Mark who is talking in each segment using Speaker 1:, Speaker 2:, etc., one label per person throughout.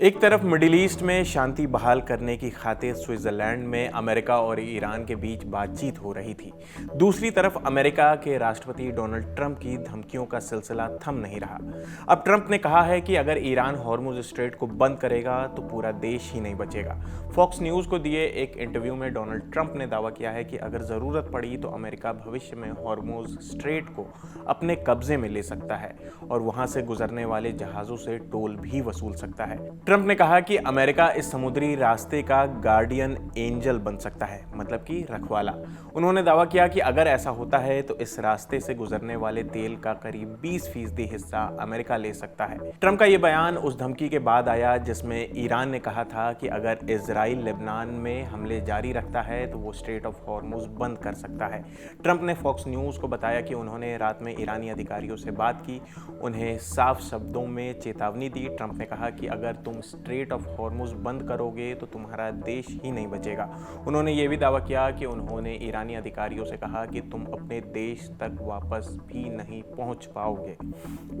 Speaker 1: एक तरफ middle east में शांति बहाल करने की खातिर स्विट्जरलैंड में अमेरिका और ईरान के बीच बातचीत हो रही थी। दूसरी तरफ अमेरिका के राष्ट्रपति डोनाल्ड ट्रंप की धमकियों का सिलसिला थम नहीं रहा। अब ट्रंप ने कहा है कि अगर ईरान हॉर्मुज स्ट्रेट को बंद करेगा तो पूरा देश ही नहीं बचेगा। फॉक्स न्यूज़ को दिए एक इंटरव्यू में डोनाल्ड ट्रंप ने दावा किया है कि अगर ज़रूरत पड़ी तो अमेरिका भविष्य में हॉर्मुज स्ट्रेट को अपने कब्जे में ले सकता है और वहां से गुजरने वाले जहाज़ों से टोल भी वसूल सकता है। ट्रंप ने कहा कि अमेरिका इस समुद्री रास्ते का गार्डियन एंजल बन सकता है, मतलब कि रखवाला। उन्होंने दावा किया कि अगर ऐसा होता है तो इस रास्ते से गुजरने वाले तेल का करीब 20% हिस्सा अमेरिका ले सकता है। ट्रंप का यह बयान उस धमकी के बाद आया जिसमें ईरान ने कहा था कि अगर इजराइल लेबनान में हमले जारी रखता है तो वो स्ट्रेट ऑफ हॉर्मुज बंद कर सकता है। ट्रंप ने फॉक्स न्यूज़ को बताया कि उन्होंने रात में ईरानी अधिकारियों से बात की, उन्हें साफ शब्दों में चेतावनी दी। ट्रंप ने कहा कि अगर तुम स्ट्रेट ऑफ हॉर्मुज बंद करोगे तो तुम्हारा देश ही नहीं बचेगा। उन्होंने ये भी दावा किया कि उन्होंने ईरानी अधिकारियों से कहा कि तुम अपने देश तक वापस भी नहीं पहुंच पाओगे।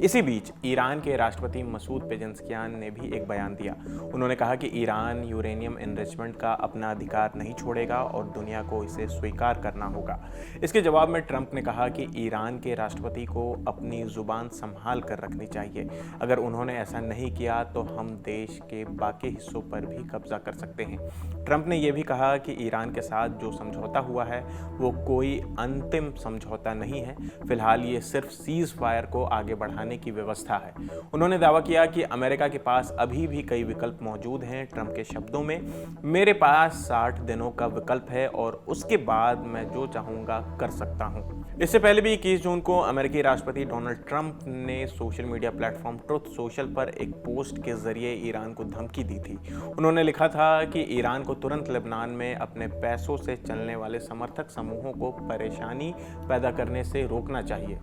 Speaker 1: इसी बीच ईरान के राष्ट्रपति मसूद पेजेस्कियान ने भी एक बयान दिया। उन्होंने कहा कि ईरान यूरेनियम एनरिचमेंट का अपना अधिकार नहीं छोड़ेगा और दुनिया को इसे स्वीकार करना होगा। इसके जवाब में ट्रंप ने कहा कि ईरान के राष्ट्रपति को अपनी जुबान संभाल कर रखनी चाहिए। अगर उन्होंने ऐसा नहीं किया तो हम देश के बाकी हिस्सों पर भी कब्जा कर सकते हैं। ट्रंप ने यह भी कहा कि ईरान के साथ जो समझौता हुआ है वो कोई अंतिम समझौता नहीं है। फिलहाल ये सिर्फ सीज फायर को आगे बढ़ाने की व्यवस्था है। उन्होंने दावा किया कि अमेरिका के पास अभी भी कई विकल्प मौजूद हैं। ट्रंप के शब्दों में, मेरे पास 60 दिनों का विकल्प है और उसके बाद मैं जो चाहूंगा कर सकता हूं। इससे पहले भी 21 जून को अमेरिकी राष्ट्रपति डोनाल्ड ट्रंप ने social media platform truth social पर एक पोस्ट के जरिए ईरान को धमकी दी थी। उन्होंने लिखा था कि ईरान को तुरंत लेबनान में अपने पैसों से चलने वाले समर्थक समूहों को परेशानी पैदा करने से रोकना चाहिए।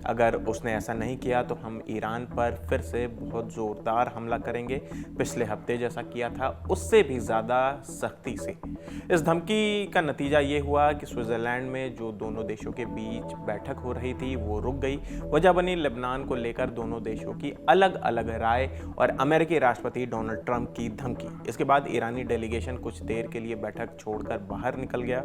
Speaker 1: अगर उसने ऐसा नहीं किया तो हम ईरान पर फिर से बहुत ज़ोरदार हमला करेंगे, पिछले हफ्ते जैसा किया था उससे भी ज़्यादा सख्ती से। इस धमकी का नतीजा ये हुआ कि स्विट्जरलैंड में जो दोनों देशों के बीच बैठक हो रही थी वो रुक गई। वजह बनी लेबनान को लेकर दोनों देशों की अलग अलग राय और अमेरिकी राष्ट्रपति डोनाल्ड ट्रंप की धमकी। इसके बाद ईरानी डेलीगेशन कुछ देर के लिए बैठक छोड़कर बाहर निकल गया।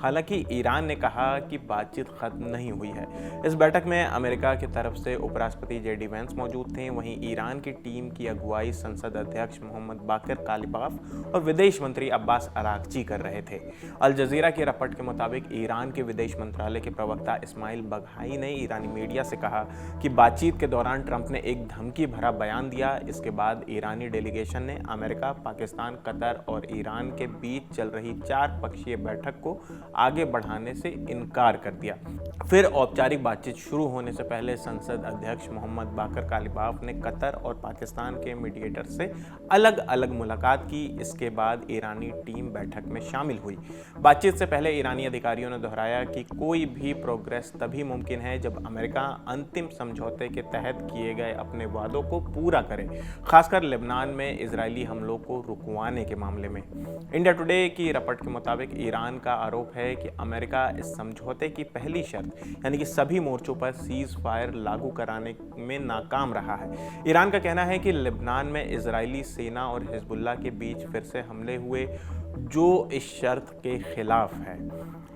Speaker 1: हालांकि ईरान ने कहा कि बातचीत खत्म नहीं हुई है। इस बैठक में अमेरिका की तरफ से उपराष्ट्रपति जेडी वेंस मौजूद थे। वहीं ईरान की टीम की अगुवाई संसद अध्यक्ष मोहम्मद बाकिर कालिबाफ और विदेश मंत्री अब्बास अरागची कर रहे थे। अल जजीरा की रिपोर्ट के मुताबिक ईरान के विदेश मंत्रालय के प्रवक्ता इस्माइल बघाई ने ईरानी मीडिया से कहा कि बातचीत के दौरान ट्रंप ने एक धमकी भरा बयान दिया। इसके बाद ईरानी डेलीगेशन ने अमेरिका, पाकिस्तान, कतर और ईरान के बीच चल रही 4 पक्षीय बैठक को आगे बढ़ाने से इनकार कर दिया। फिर औपचारिक बातचीत शुरू होने से पहले संसद अध्यक्ष मोहम्मद बाकिर कालिबाफ ने कतर और पाकिस्तान के मीडिएटर से अलग अलग मुलाकात की। इसके बाद ईरानी टीम बैठक में शामिल हुई। बातचीत से पहले ईरानी अधिकारियों ने दोहराया कि कोई भी प्रोग्रेस तभी मुमकिन है जब अमेरिका अंतिम समझौते के तहत किए गए अपने वादों को पूरा करे, खासकर लेबनान में इजरायली हमलों को रुकवाने के मामले में। इंडिया टुडे की रिपोर्ट के मुताबिक ईरान का आरोप है कि अमेरिका इस समझौते की पहली शर्त यानी कि सभी मोर्चों पर सीज फायर लागू कराने में नाकाम रहा है। ईरान का कहना है कि लेबनान में इजरायली सेना और हिजबुल्लाह के बीच फिर से हमले हुए जो इस शर्त के खिलाफ है।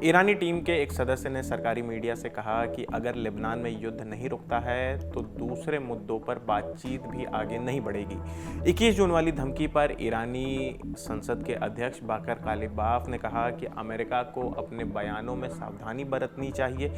Speaker 1: ईरानी टीम के एक सदस्य ने सरकारी मीडिया से कहा कि अगर लेबनान में युद्ध नहीं रुकता है तो दूसरे मुद्दों पर बातचीत भी आगे नहीं बढ़ेगी। 21 जून वाली धमकी पर ईरानी संसद के अध्यक्ष बाकर कालिबाफ ने कहा कि अमेरिका को अपने बयानों में सावधानी बरतनी चाहिए।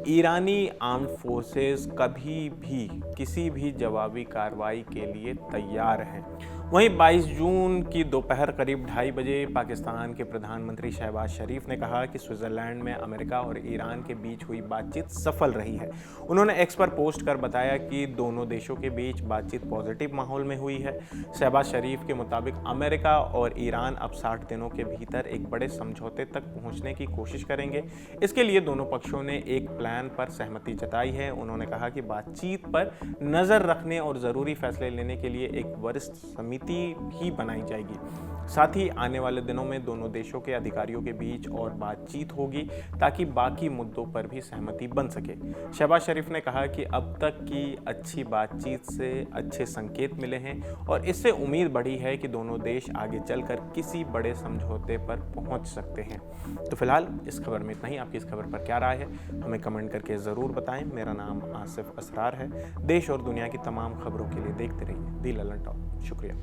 Speaker 1: ईरानी आर्म्ड फोर्सेस कभी भी किसी भी जवाबी कार्रवाई के लिए तैयार हैं। वहीं 22 जून की दोपहर करीब 2:30 बजे पाकिस्तान के प्रधानमंत्री शहबाज शरीफ ने कहा कि स्विट्जरलैंड में अमेरिका और ईरान के बीच हुई बातचीत सफल रही है। उन्होंने एक्स पर पोस्ट कर बताया कि दोनों देशों के बीच बातचीत पॉजिटिव माहौल में हुई है। शहबाज शरीफ के मुताबिक अमेरिका और ईरान अब 60 दिनों के भीतर एक बड़े समझौते तक पहुंचने की कोशिश करेंगे। इसके लिए दोनों पक्षों ने एक प्लान पर सहमति जताई है। उन्होंने कहा कि बातचीत पर नज़र रखने और ज़रूरी फैसले लेने के लिए एक वरिष्ठ समिति भी बनाई जाएगी। साथ ही आने वाले दिनों में दोनों देशों के अधिकारियों के बीच और बातचीत होगी ताकि बाकी मुद्दों पर भी सहमति बन सके। शहबाज शरीफ ने कहा कि अब तक की अच्छी बातचीत से अच्छे संकेत मिले हैं और इससे उम्मीद बढ़ी है कि दोनों देश आगे चलकर किसी बड़े समझौते पर पहुंच सकते हैं। तो फिलहाल इस खबर में इतना ही। आपकी इस खबर पर क्या राय है हमें कमेंट करके ज़रूर बताएं। मेरा नाम आसिफ असरार है। देश और दुनिया की तमाम खबरों के लिए देखते रहिए दी ललन टॉप। शुक्रिया।